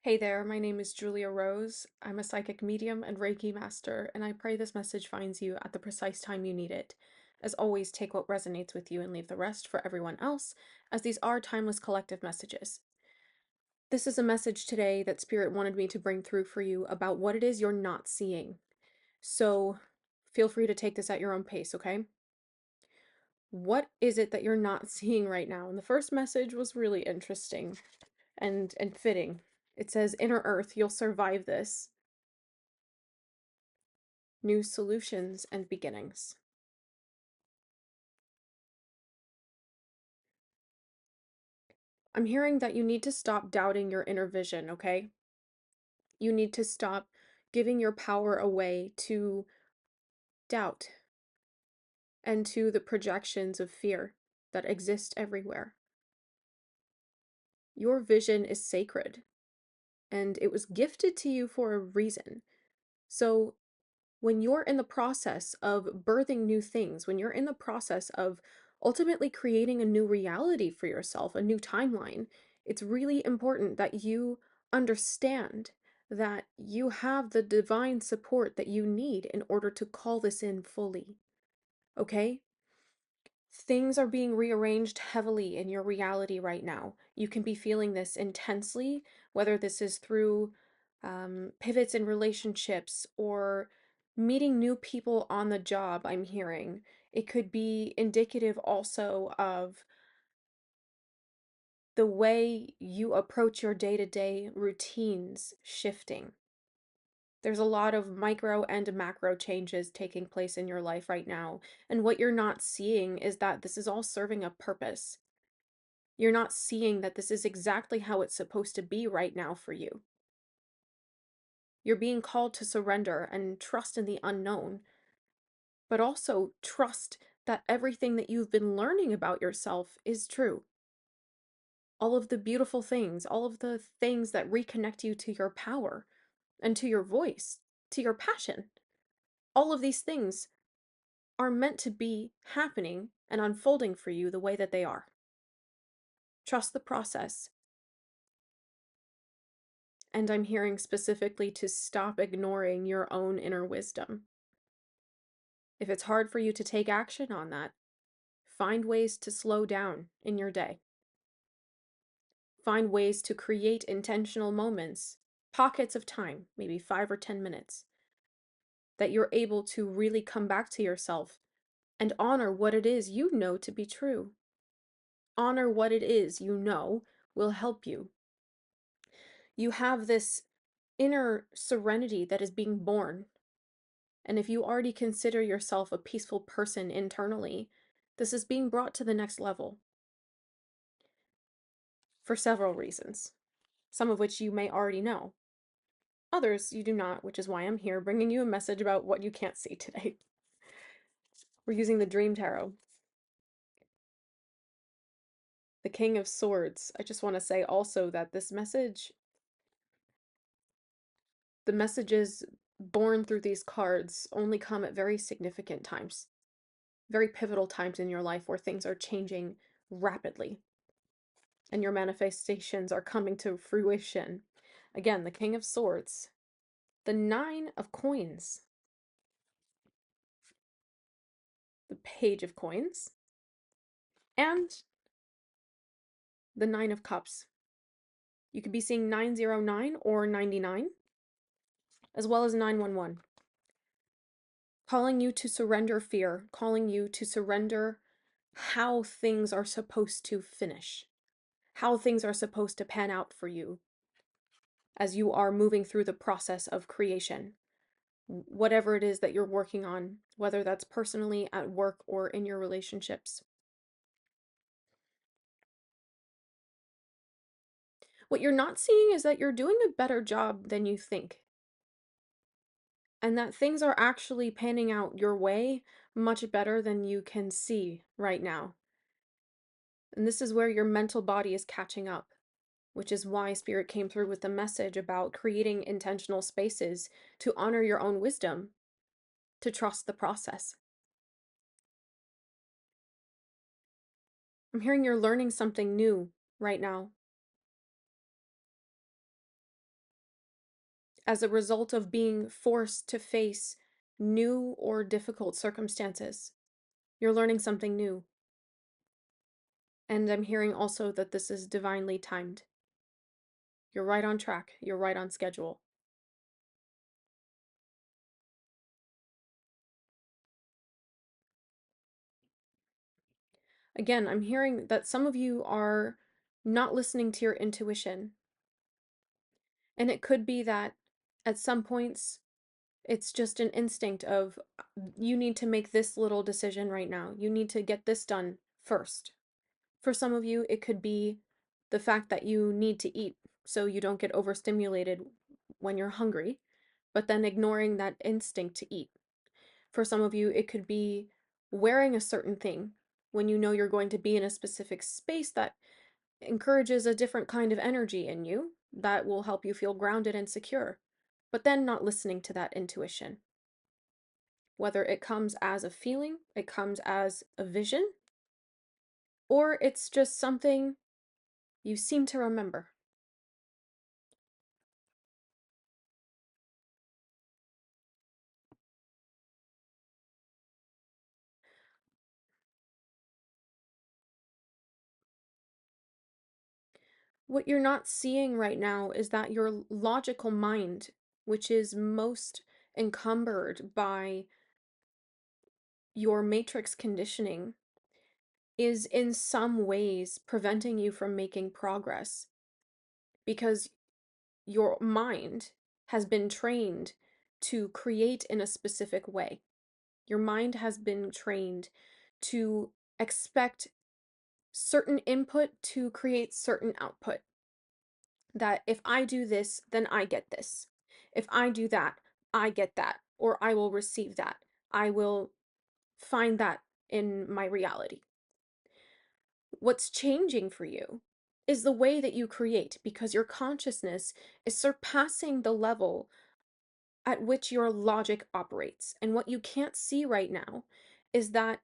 Hey there, my name is Julia Rose. I'm a psychic medium and Reiki master, and I pray this message finds you at the precise time you need it. As always, take what resonates with you and leave the rest for everyone else, as these are timeless collective messages. This is a message today that Spirit wanted me to bring through for you about what it is you're not seeing. So feel free to take this at your own pace, okay? What is it that you're not seeing right now? And the first message was really interesting and fitting. It says, Inner Earth, you'll survive this. New solutions and beginnings. I'm hearing that you need to stop doubting your inner vision, okay? You need to stop giving your power away to doubt and to the projections of fear that exist everywhere. Your vision is sacred, and it was gifted to you for a reason. So when you're in the process of birthing new things, when you're in the process of ultimately creating a new reality for yourself, a new timeline, it's really important that you understand that you have the divine support that you need in order to call this in fully. Okay? Things are being rearranged heavily in your reality right now. You can be feeling this intensely, whether this is through pivots in relationships or meeting new people on the job, I'm hearing. It could be indicative also of the way you approach your day-to-day routines shifting. There's a lot of micro and macro changes taking place in your life right now. And what you're not seeing is that this is all serving a purpose. You're not seeing that this is exactly how it's supposed to be right now for you. You're being called to surrender and trust in the unknown, but also trust that everything that you've been learning about yourself is true. All of the beautiful things, all of the things that reconnect you to your power and to your voice, to your passion, all of these things are meant to be happening and unfolding for you the way that they are. Trust the process. And I'm hearing specifically to stop ignoring your own inner wisdom. If it's hard for you to take action on that, find ways to slow down in your day. Find ways to create intentional moments, pockets of time, maybe 5 or 10 minutes, that you're able to really come back to yourself and honor what it is you know to be true. Honor what it is you know will help you. You have this inner serenity that is being born. And if you already consider yourself a peaceful person internally, this is being brought to the next level for several reasons, some of which you may already know. Others you do not, which is why I'm here bringing you a message about what you can't see today. We're using the Dream Tarot. The King of Swords. I just want to say also that this message, the messages born through these cards only come at very significant times, very pivotal times in your life where things are changing rapidly and your manifestations are coming to fruition. Again, the King of Swords, the Nine of Coins, the Page of Coins, and the Nine of Cups. You could be seeing 909 or 99, as well as 911. Calling you to surrender fear, calling you to surrender how things are supposed to finish, how things are supposed to pan out for you as you are moving through the process of creation. Whatever it is that you're working on, whether that's personally, at work, or in your relationships. What you're not seeing is that you're doing a better job than you think, and that things are actually panning out your way much better than you can see right now. And this is where your mental body is catching up, which is why Spirit came through with the message about creating intentional spaces to honor your own wisdom, to trust the process. I'm hearing you're learning something new right now. as a result of being forced to face new or difficult circumstances. You're learning something new. And I'm hearing also that this is divinely timed. You're right on track. You're right on schedule. Again, I'm hearing that some of you are not listening to your intuition. And it could be that at some points, it's just an instinct of you need to make this little decision right now. You need to get this done first. For some of you, it could be the fact that you need to eat so you don't get overstimulated when you're hungry, but then ignoring that instinct to eat. For some of you, it could be wearing a certain thing when you know you're going to be in a specific space that encourages a different kind of energy in you that will help you feel grounded and secure, but then not listening to that intuition. Whether it comes as a feeling, it comes as a vision, or it's just something you seem to remember. What you're not seeing right now is that your logical mind, which is most encumbered by your matrix conditioning, is in some ways preventing you from making progress because your mind has been trained to create in a specific way. Your mind has been trained to expect certain input to create certain output. That if I do this, then I get this. If I do that, I get that, or I will receive that. I will find that in my reality. What's changing for you is the way that you create, because your consciousness is surpassing the level at which your logic operates. And what you can't see right now is that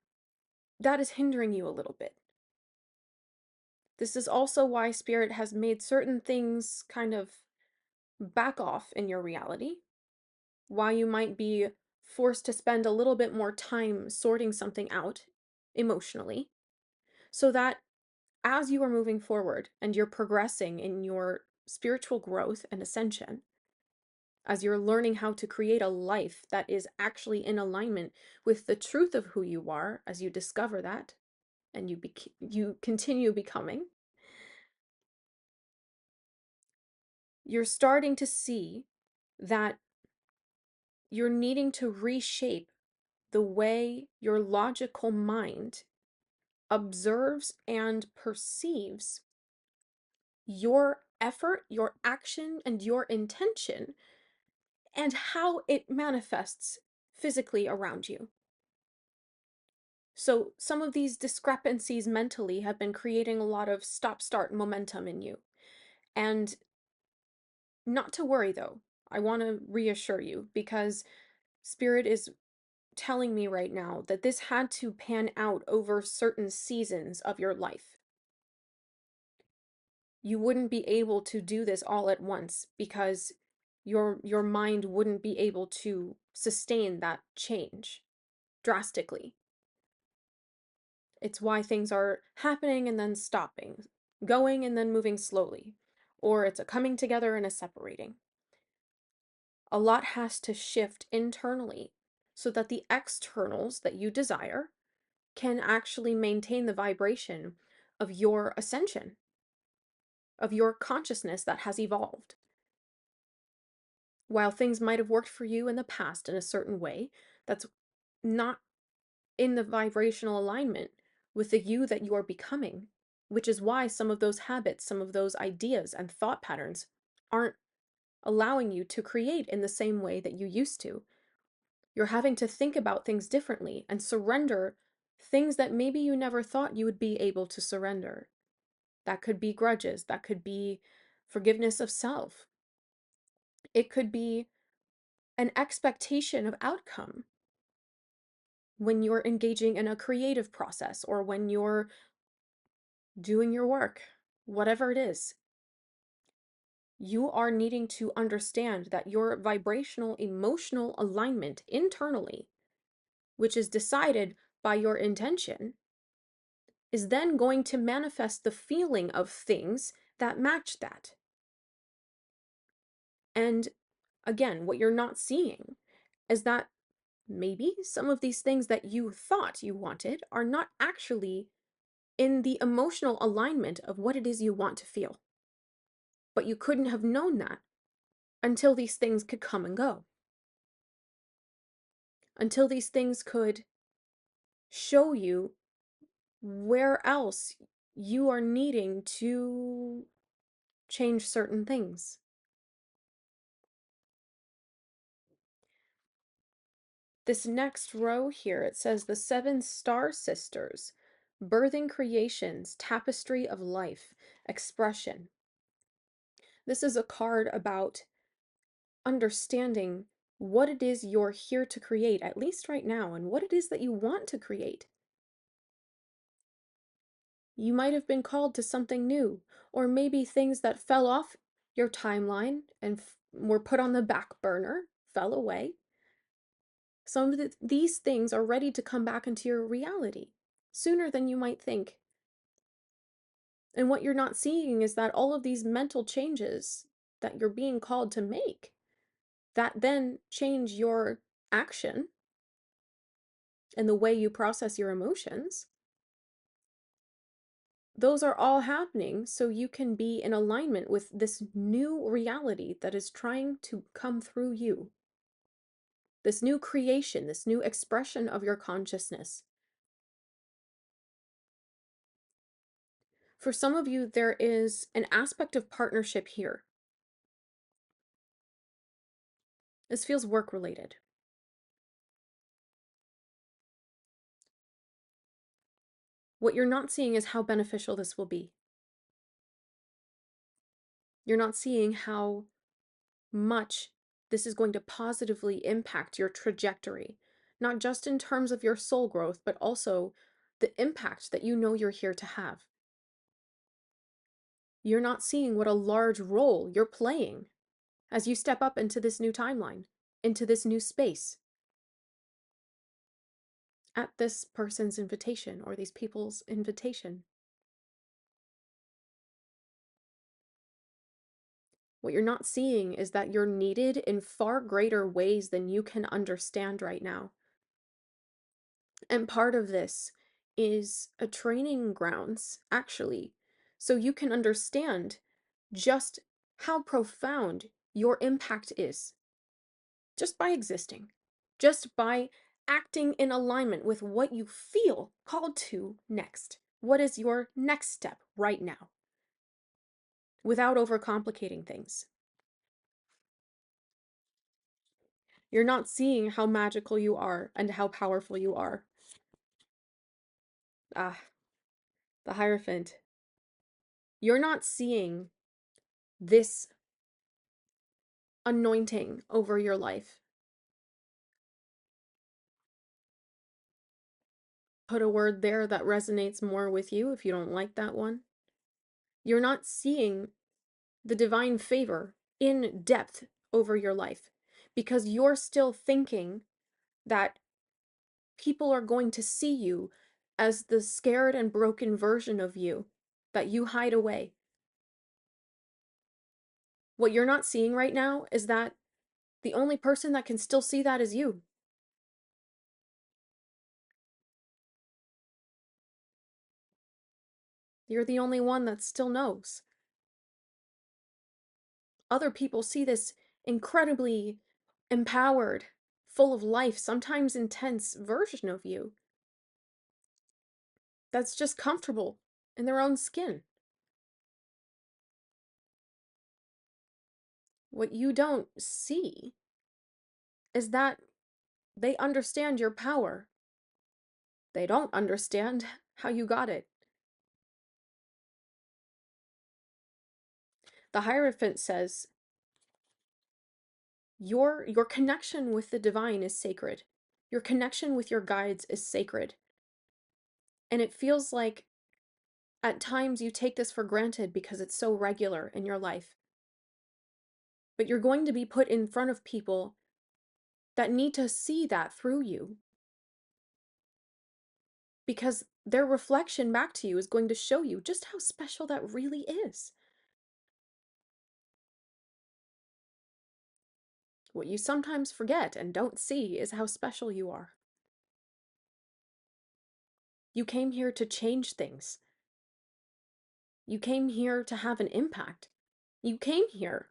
that is hindering you a little bit. This is also why Spirit has made certain things kind of back off in your reality, why you might be forced to spend a little bit more time sorting something out emotionally, so that as you are moving forward and you're progressing in your spiritual growth and ascension, as you're learning how to create a life that is actually in alignment with the truth of who you are, as you discover that and you continue becoming, you're starting to see that you're needing to reshape the way your logical mind observes and perceives your effort, your action, and your intention, and how it manifests physically around you. So, some of these discrepancies mentally have been creating a lot of stop start momentum in you. And not to worry though, I want to reassure you because Spirit is telling me right now that this had to pan out over certain seasons of your life. You wouldn't be able to do this all at once because your mind wouldn't be able to sustain that change drastically. It's why things are happening and then stopping, going and then moving slowly, or it's a coming together and a separating. A lot has to shift internally so that the externals that you desire can actually maintain the vibration of your ascension, of your consciousness that has evolved. While things might have worked for you in the past in a certain way, that's not in the vibrational alignment with the you that you are becoming, which is why some of those habits, some of those ideas and thought patterns aren't allowing you to create in the same way that you used to. You're having to think about things differently and surrender things that maybe you never thought you would be able to surrender. That could be grudges, that could be forgiveness of self. It could be an expectation of outcome when you're engaging in a creative process or when you're doing your work, whatever it is. You are needing to understand that your vibrational emotional alignment internally, which is decided by your intention, is then going to manifest the feeling of things that match that. And again, what you're not seeing is that maybe some of these things that you thought you wanted are not actually in the emotional alignment of what it is you want to feel. But you couldn't have known that until these things could come and go. Until these things could show you where else you are needing to change certain things. This next row here, it says the 7 star sisters, birthing creations, tapestry of life, expression. This is a card about understanding what it is you're here to create, at least right now, and what it is that you want to create. You might have been called to something new, or maybe things that fell off your timeline and were put on the back burner, fell away. Some of these things are ready to come back into your reality sooner than you might think. And what you're not seeing is that all of these mental changes that you're being called to make, that then change your action and the way you process your emotions, those are all happening so you can be in alignment with this new reality that is trying to come through you. This new creation, this new expression of your consciousness. For some of you, there is an aspect of partnership here. This feels work related. What you're not seeing is how beneficial this will be. You're not seeing how much this is going to positively impact your trajectory, not just in terms of your soul growth, but also the impact that you know you're here to have. You're not seeing what a large role you're playing as you step up into this new timeline, into this new space, at this person's invitation or these people's invitation. What you're not seeing is that you're needed in far greater ways than you can understand right now. And part of this is a training grounds, actually, so you can understand just how profound your impact is. Just by existing, just by acting in alignment with what you feel called to next. What is your next step right now? Without overcomplicating things. You're not seeing how magical you are and how powerful you are. Ah, the Hierophant. You're not seeing this anointing over your life. Put a word there that resonates more with you if you don't like that one. You're not seeing the divine favor in depth over your life because you're still thinking that people are going to see you as the scared and broken version of you that you hide away. What you're not seeing right now is that the only person that can still see that is you. You're the only one that still knows. Other people see this incredibly empowered, full of life, sometimes intense version of you that's just comfortable in their own skin. What you don't see is that they understand your power. They don't understand how you got it. The Hierophant says, your connection with the divine is sacred. Your connection with your guides is sacred. And it feels like at times you take this for granted because it's so regular in your life. But you're going to be put in front of people that need to see that through you. Because their reflection back to you is going to show you just how special that really is. What you sometimes forget and don't see is how special you are. You came here to change things. You came here to have an impact. You came here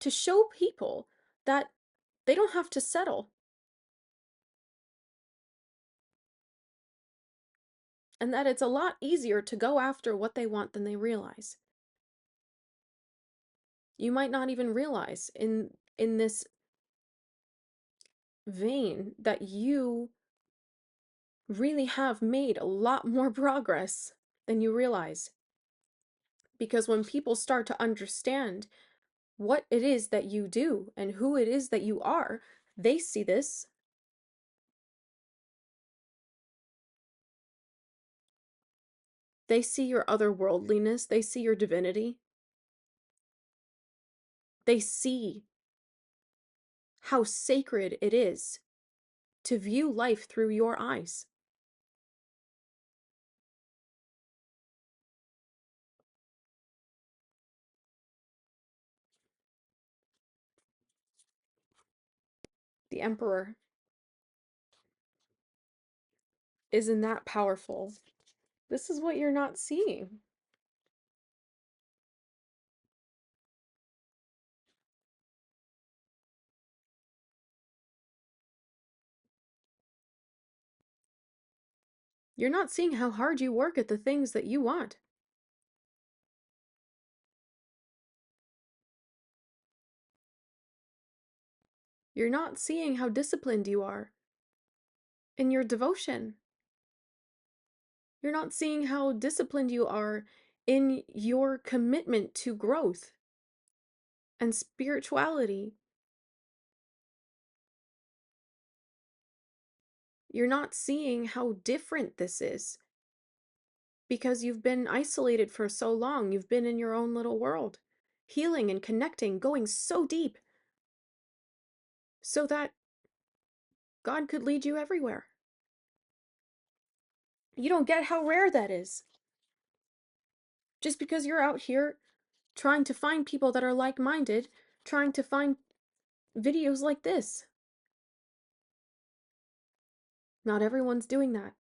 to show people that they don't have to settle. And that it's a lot easier to go after what they want than they realize. You might not even realize in this vein that you really have made a lot more progress than you realize. Because when people start to understand what it is that you do and who it is that you are, they see this. They see your otherworldliness. They see your divinity. They see how sacred it is to view life through your eyes. The Emperor. Isn't that powerful? This is what you're not seeing. You're not seeing how hard you work at the things that you want. You're not seeing how disciplined you are in your devotion. You're not seeing how disciplined you are in your commitment to growth and spirituality. You're not seeing how different this is because you've been isolated for so long. You've been in your own little world, healing and connecting, going so deep so that God could lead you everywhere. You don't get how rare that is. Just because you're out here trying to find people that are like-minded, trying to find videos like this. Not everyone's doing that.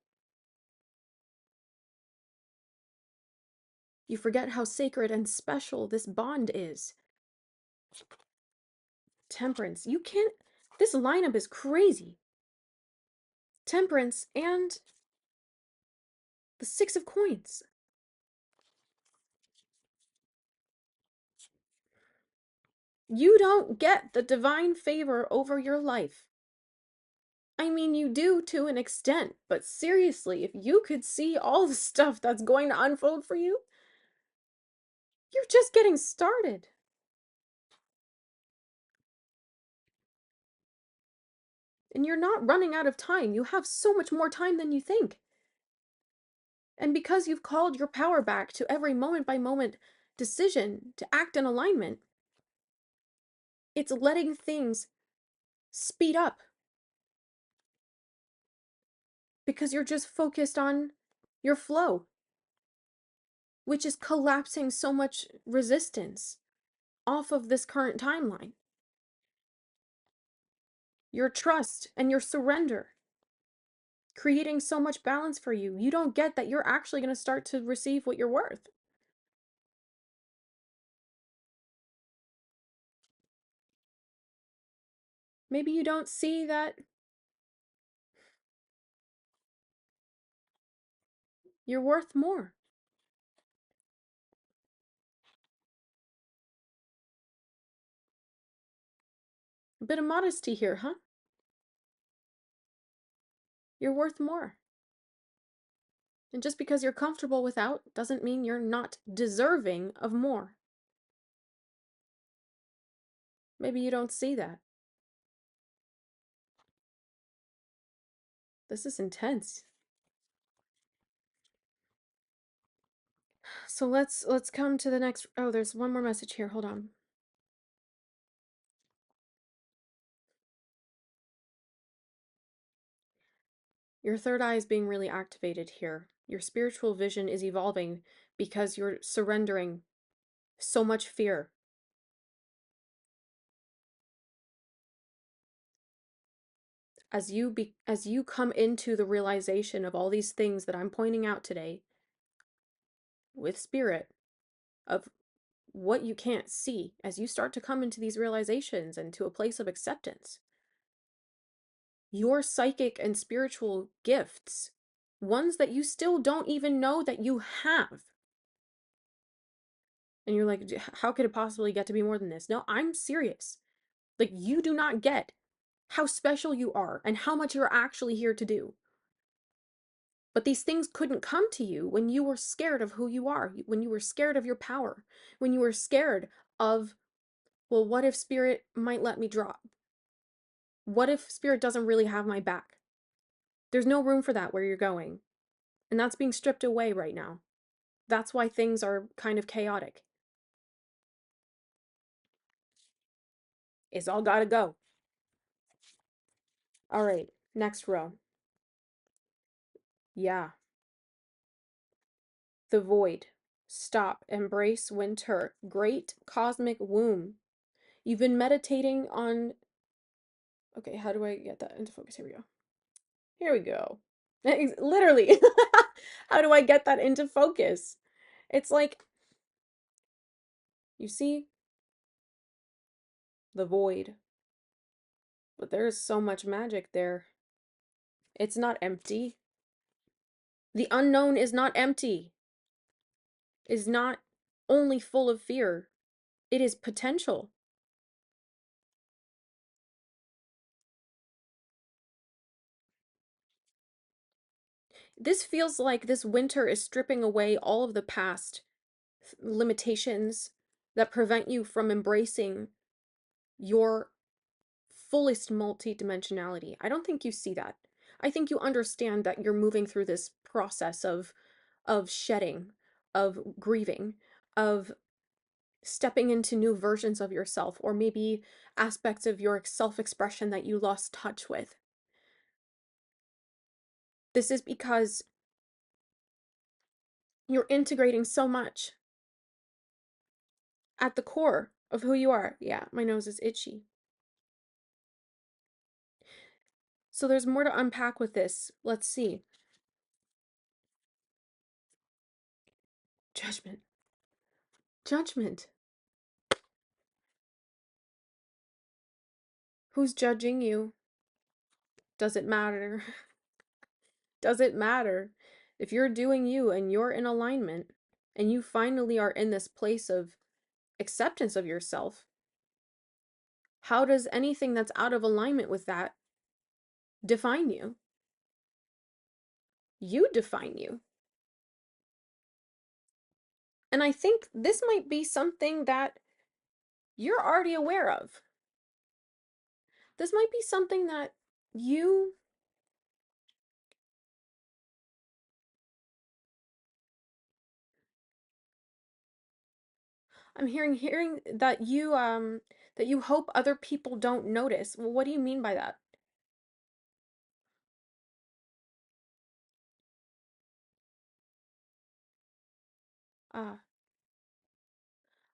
You forget how sacred and special this bond is. Temperance. You can't... This lineup is crazy. Temperance and the Six of Coins. You don't get the divine favor over your life. I mean, you do to an extent, but seriously, if you could see all the stuff that's going to unfold for you, you're just getting started. And you're not running out of time. You have so much more time than you think. And because you've called your power back to every moment by moment decision to act in alignment, it's letting things speed up. Because you're just focused on your flow, which is collapsing so much resistance off of this current timeline. Your trust and your surrender, creating so much balance for you. You don't get that you're actually going to start to receive what you're worth. Maybe you don't see that you're worth more. A bit of modesty here, huh? You're worth more. And just because you're comfortable without doesn't mean you're not deserving of more. Maybe you don't see that. This is intense. So let's come to the next. Oh, there's one more message here. Hold on. Your third eye is being really activated here. Your spiritual vision is evolving because you're surrendering so much fear. As you come into the realization of all these things that I'm pointing out today with spirit, of what you can't see, as you start to come into these realizations and to a place of acceptance, your psychic and spiritual gifts, ones that you still don't even know that you have. And you're like, how could it possibly get to be more than this? No, I'm serious. Like, you do not get how special you are and how much you're actually here to do. But these things couldn't come to you when you were scared of who you are, when you were scared of your power, when you were scared of, well, what if spirit might let me drop? What if spirit doesn't really have my back? There's no room for that where you're going. And that's being stripped away right now. That's why things are kind of chaotic. It's all gotta go. All right, next row. Yeah. The void. Stop. Embrace winter. Great cosmic womb. You've been meditating on... Okay, how do I get that into focus? Here we go. Here we go. Literally. How do I get that into focus? It's like, you see the void, but there's so much magic there. It's not empty. The unknown is not empty. Is not only full of fear. It is potential. This feels like this winter is stripping away all of the past limitations that prevent you from embracing your fullest multidimensionality. I don't think you see that. I think you understand that you're moving through this process of shedding, of grieving, of stepping into new versions of yourself, or maybe aspects of your self-expression that you lost touch with. This is because you're integrating so much at the core of who you are. Yeah, my nose is itchy. So there's more to unpack with this. Let's see. Judgment. Judgment. Who's judging you? Does it matter? Does it matter? If you're doing you and you're in alignment and you finally are in this place of acceptance of yourself, how does anything that's out of alignment with that define you? You define you. And I think this might be something that you're already aware of. This might be something that you... I'm hearing that you hope other people don't notice. Well, what do you mean by that? Ah,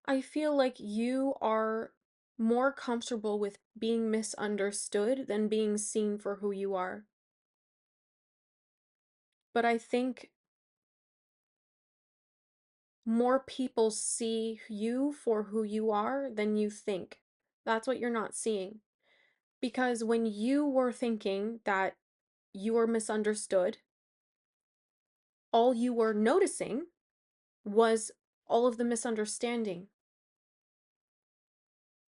I feel like you are more comfortable with being misunderstood than being seen for who you are. But I think more people see you for who you are than you think. That's what you're not seeing. Because when you were thinking that you were misunderstood, all you were noticing was all of the misunderstanding.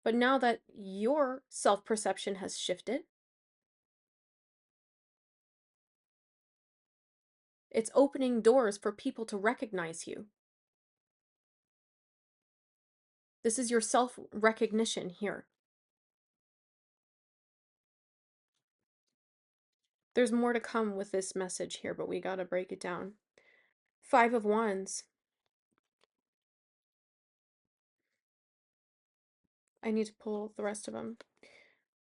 But now that your self-perception has shifted, it's opening doors for people to recognize you. This is your self-recognition here. There's more to come with this message here, but we gotta break it down. 5 of Wands. I need to pull the rest of them.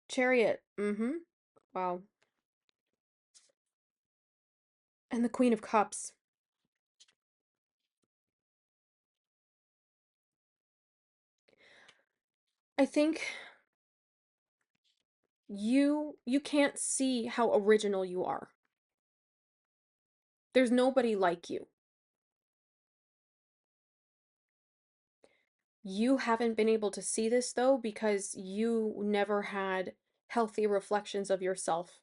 Chariot. Wow. And the Queen of Cups. I think you can't see how original you are. There's nobody like you. You haven't been able to see this though because you never had healthy reflections of yourself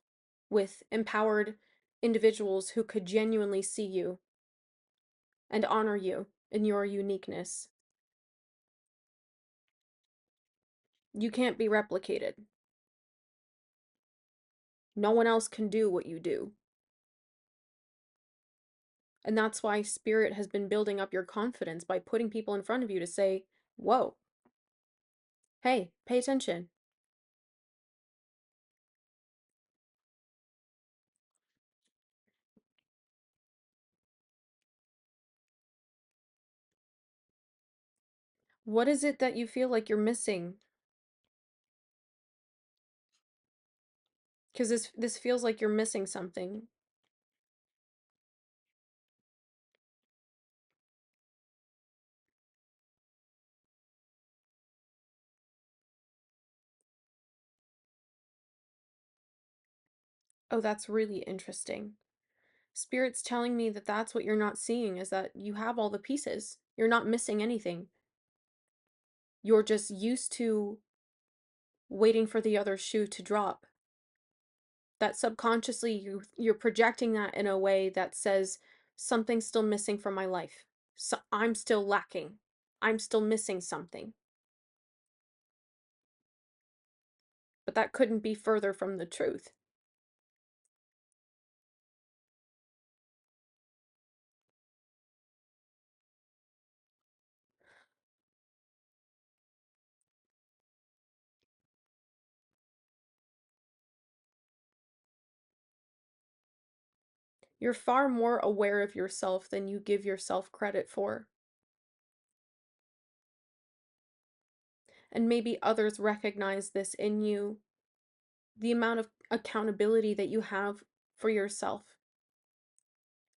with empowered individuals who could genuinely see you and honor you in your uniqueness. You can't be replicated. No one else can do what you do. And that's why Spirit has been building up your confidence by putting people in front of you to say, whoa, hey, pay attention. What is it that you feel like you're missing? Because this feels like you're missing something. Oh, that's really interesting. Spirit's telling me that that's what you're not seeing, is that you have all the pieces. You're not missing anything. You're just used to waiting for the other shoe to drop. That subconsciously you're projecting that in a way that says something's still missing from my life. So I'm still lacking. I'm still missing something. But that couldn't be further from the truth. You're far more aware of yourself than you give yourself credit for. And maybe others recognize this in you, the amount of accountability that you have for yourself.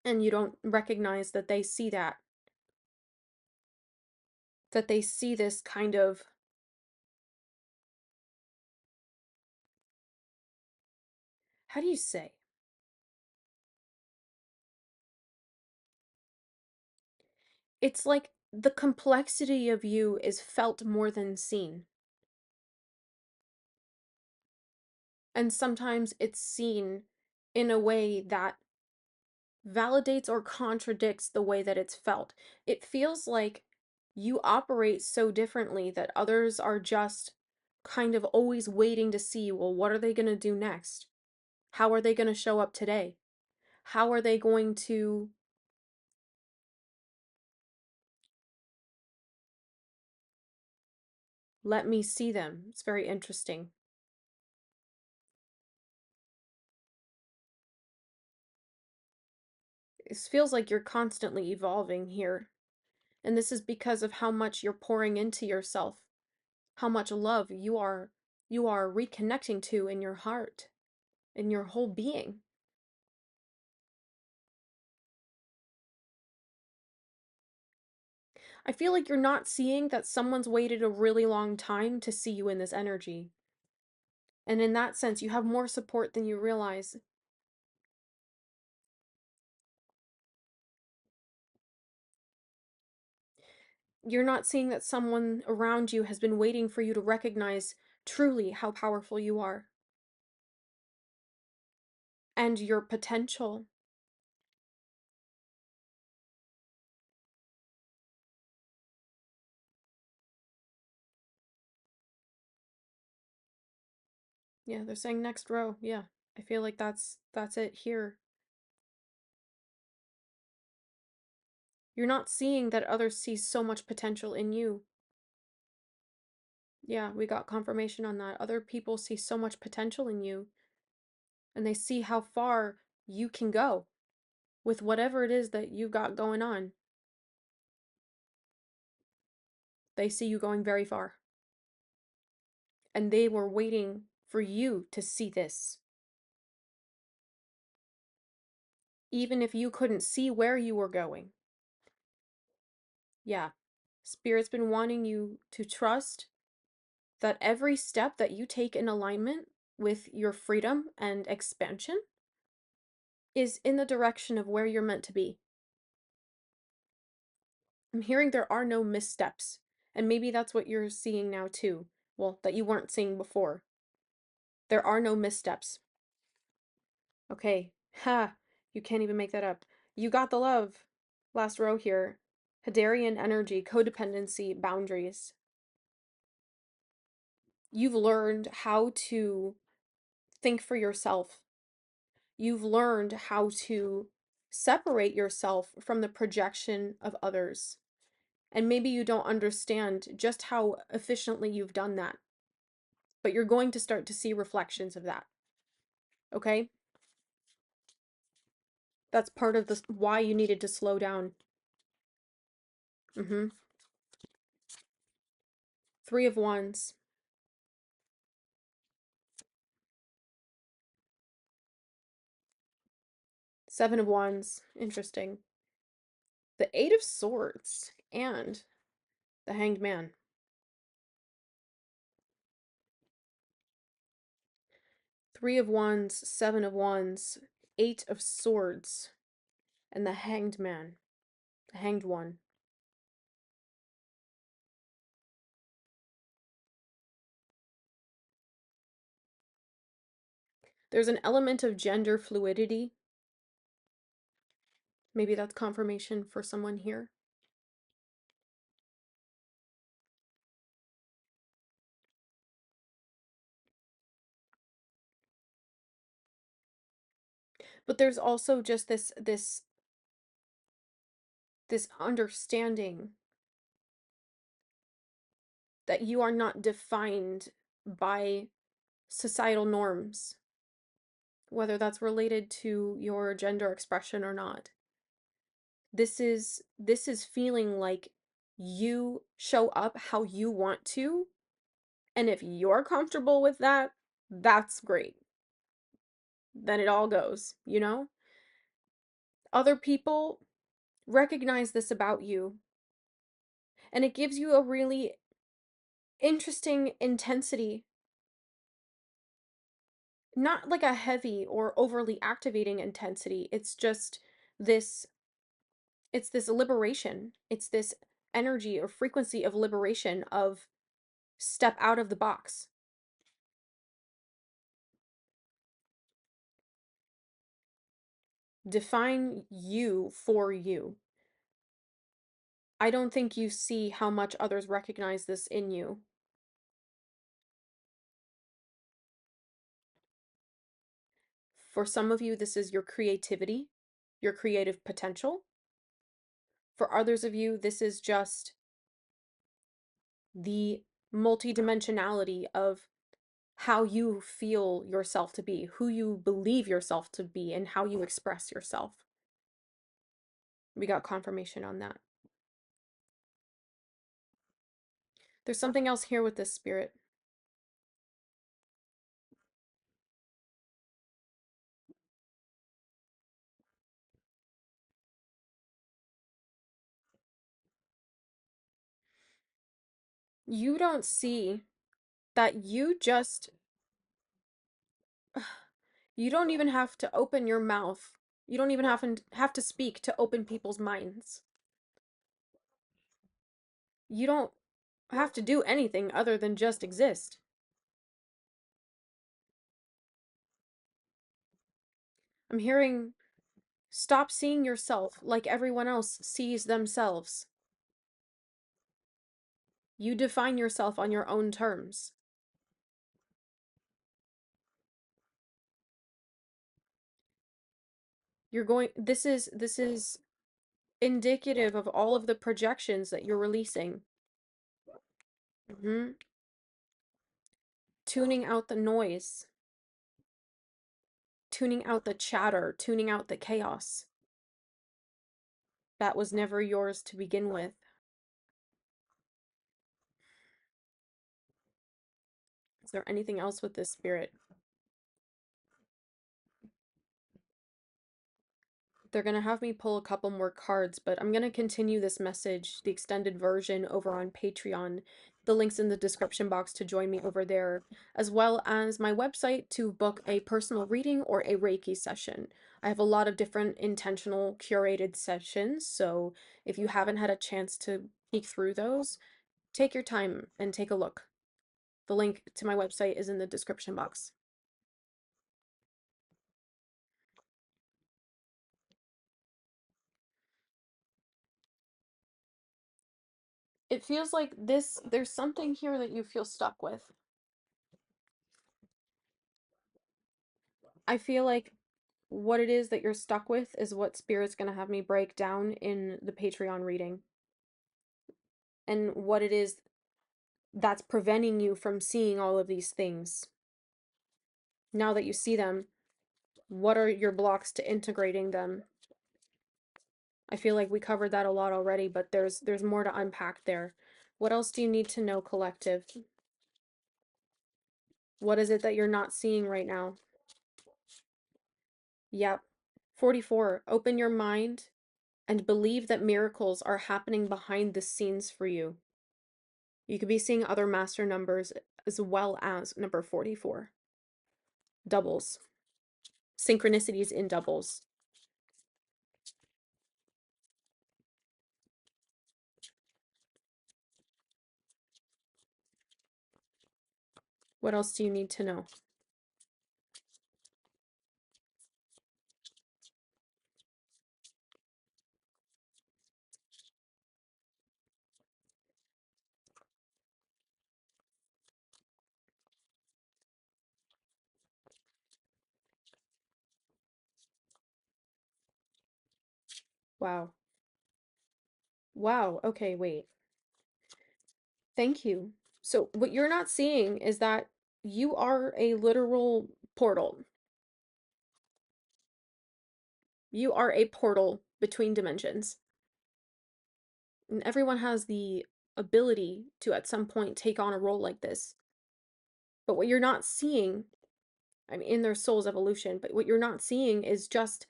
And you don't recognize that they see that they see this kind of, how do you say? It's like the complexity of you is felt more than seen. And sometimes it's seen in a way that validates or contradicts the way that it's felt. It feels like you operate so differently that others are just kind of always waiting to see, well, what are they going to do next? How are they going to show up today? How are they going to let me see them? It's very interesting. It feels like you're constantly evolving here. And this is because of how much you're pouring into yourself, how much love you are reconnecting to in your heart, in your whole being. I feel like you're not seeing that someone's waited a really long time to see you in this energy. And in that sense, you have more support than you realize. You're not seeing that someone around you has been waiting for you to recognize truly how powerful you are and your potential. Yeah, they're saying next row. Yeah. I feel like that's it here. You're not seeing that others see so much potential in you. Yeah, we got confirmation on that. Other people see so much potential in you, and they see how far you can go with whatever it is that you got going on. They see you going very far. And they were waiting for you to see this. even if you couldn't see where you were going. Yeah. Spirit's been wanting you to trust that every step that you take in alignment with your freedom and expansion is in the direction of where you're meant to be. I'm hearing there are no missteps, and maybe that's what you're seeing now too. Well, that you weren't seeing before. There are no missteps. Okay. Ha! You can't even make that up. You got the love. Last row here. Hadarian energy, codependency, boundaries. You've learned how to think for yourself. You've learned how to separate yourself from the projection of others. And maybe you don't understand just how efficiently you've done that, but you're going to start to see reflections of that. Okay? That's part of the why you needed to slow down. Three of Wands. Seven of Wands. Interesting. The Eight of Swords and the Hanged Man. Three of Wands, Seven of Wands, Eight of Swords, and the Hanged Man. The Hanged One. There's an element of gender fluidity. Maybe that's confirmation for someone here. But there's also just this understanding that you are not defined by societal norms, whether that's related to your gender expression or not. This is feeling like you show up how you want to, and if you're comfortable with that, that's great. Then it all goes, you know? Other people recognize this about you, and it gives you a really interesting intensity. Not like a heavy or overly activating intensity. It's just this, it's this liberation. It's this energy or frequency of liberation of step out of the box. Define you for you. I don't think you see how much others recognize this in you. For some of you, this is your creativity, your creative potential. For others of you, this is just the multidimensionality of how you feel yourself to be, who you believe yourself to be, and how you express yourself. We got confirmation on that. There's something else here with this spirit. You don't see that you don't even have to open your mouth. You don't even have to speak to open people's minds. You don't have to do anything other than just exist. I'm hearing stop seeing yourself like everyone else sees themselves. You define yourself on your own terms. This is indicative of all of the projections that you're releasing. Tuning out the noise, tuning out the chatter, tuning out the chaos. That was never yours to begin with. Is there anything else with this spirit? they're going to have me pull a couple more cards, but I'm going to continue this message, the extended version, over on Patreon. The link's in the description box to join me over there, as well as my website to book a personal reading or a Reiki session. I have a lot of different intentional curated sessions, so if you haven't had a chance to peek through those, take your time and take a look. The link to my website is in the description box. It feels like there's something here that you feel stuck with. I feel like what it is that you're stuck with is what Spirit's going to have me break down in the Patreon reading. And what it is that's preventing you from seeing all of these things. Now that you see them, what are your blocks to integrating them? I feel like we covered that a lot already, but there's more to unpack there. What else do you need to know, collective? What is it that you're not seeing right now? Yep. 44. Open your mind and believe that miracles are happening behind the scenes for you. You could be seeing other master numbers as well as number 44. Doubles. Synchronicities in doubles. What else do you need to know? Wow. Wow. Okay, wait. Thank you. So what you're not seeing is that you are a literal portal. You are a portal between dimensions. And everyone has the ability to at some point take on a role like this. But what you're not seeing, I mean, in their soul's evolution, but what you're not seeing is just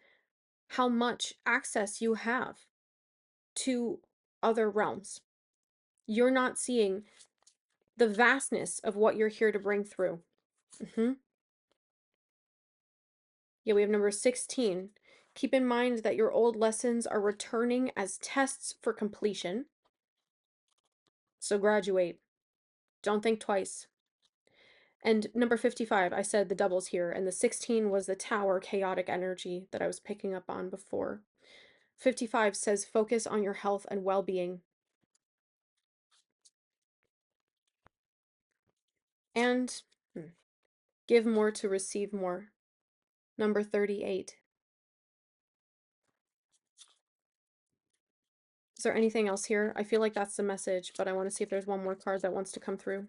how much access you have to other realms. You're not seeing the vastness of what you're here to bring through. Yeah, we have number 16. Keep in mind that your old lessons are returning as tests for completion. So graduate. Don't think twice. And number 55, I said the doubles here, and the 16 was the tower chaotic energy that I was picking up on before. 55 says focus on your health and well-being. And give more to receive more. Number 38. Is there anything else here? I feel like that's the message, but I want to see if there's one more card that wants to come through.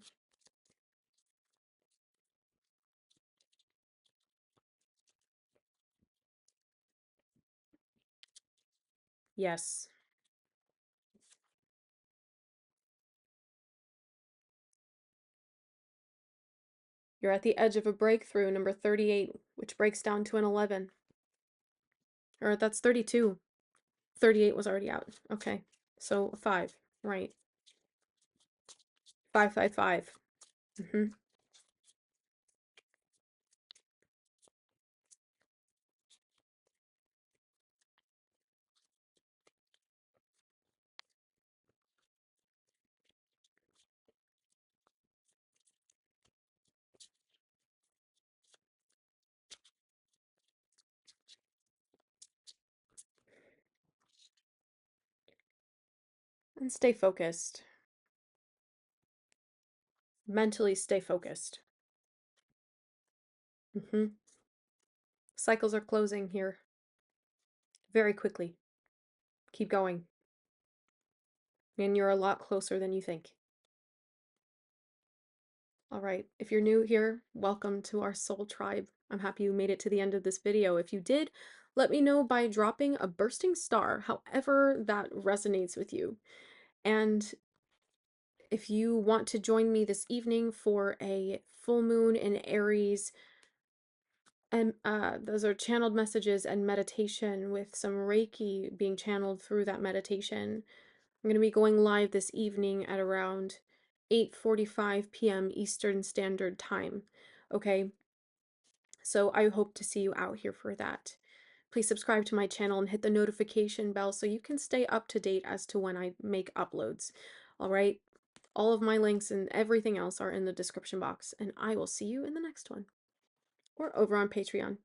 Yes. You're at the edge of a breakthrough, number 38, which breaks down to an 11. Or that's 32. 38 was already out. Okay. So 5, right. 555. And stay focused. Mentally stay focused. Cycles are closing here. Very quickly. Keep going. And you're a lot closer than you think. All right, if you're new here, welcome to our soul tribe. I'm happy you made it to the end of this video. If you did, let me know by dropping a bursting star, however that resonates with you. And if you want to join me this evening for a full moon in Aries And those are channeled messages and meditation with some Reiki being channeled through that meditation. I'm going to be going live this evening at around 8:45 p.m. Eastern Standard Time. Okay, so I hope to see you out here for that. Please subscribe to my channel and hit the notification bell so you can stay up to date as to when I make uploads. All right, all of my links and everything else are in the description box, and I will see you in the next one or over on Patreon.